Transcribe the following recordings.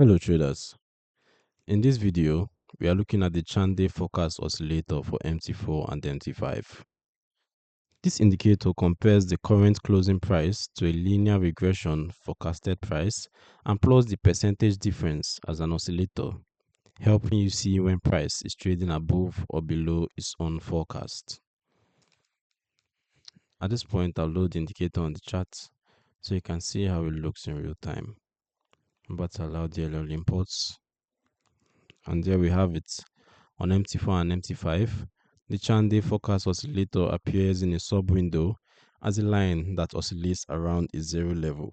Hello traders. In this video, we are looking at the Chande Forecast Oscillator for MT4 and MT5. This indicator compares the current closing price to a linear regression forecasted price and plots the percentage difference as an oscillator, helping you see when price is trading above or below its own forecast. At this point, I'll load the indicator on the chart so you can see how it looks in real time. I'm about to allow DLL imports, and there we have it. On MT4 and MT5, the Chande Forecast Oscillator appears in a sub-window as a line that oscillates around a zero level.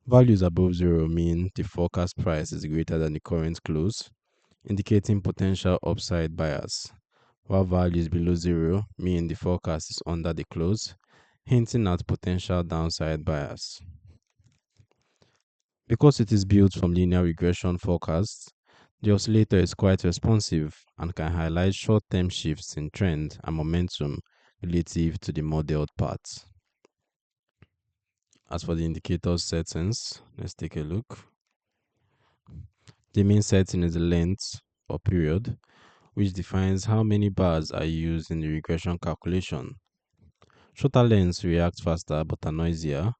Values above zero mean the forecast price is greater than the current close, indicating potential upside bias, while values below zero mean the forecast is under the close, hinting at potential downside bias. Because it is built from linear regression forecasts, the oscillator is quite responsive and can highlight short-term shifts in trend and momentum relative to the modeled path. As for the indicator settings, let's take a look. The main setting is the length or period, which defines how many bars are used in the regression calculation. Shorter lengths react faster but are noisier.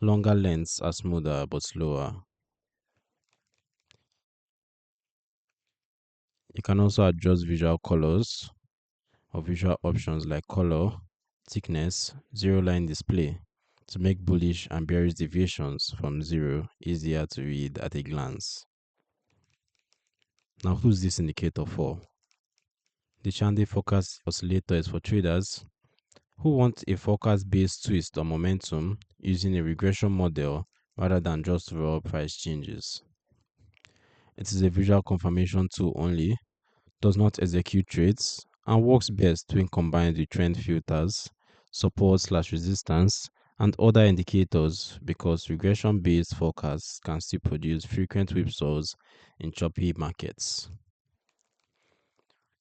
Longer lengths are smoother but slower. You can also adjust visual colors or visual options like color, thickness, zero line display to make bullish and bearish deviations from zero easier to read at a glance. Now, who's this indicator for? The Chande Forecast Oscillator is for traders who want a forecast-based twist on momentum using a regression model rather than just raw price changes. It is a visual confirmation tool only, does not execute trades, and works best when combined with trend filters, support/resistance, and other indicators because regression-based forecasts can still produce frequent whipsaws in choppy markets.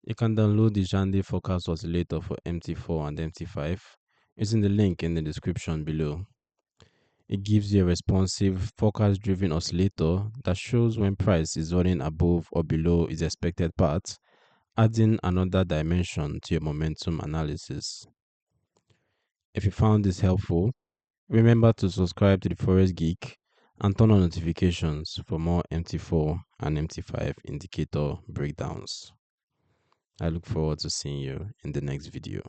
You can download the Chande Forecast Oscillator for MT4 and MT5 using the link in the description below. It gives you a responsive, forecast-driven oscillator that shows when price is running above or below its expected path, adding another dimension to your momentum analysis. If you found this helpful, remember to subscribe to the Forex Geek and turn on notifications for more MT4 and MT5 indicator breakdowns. I look forward to seeing you in the next video.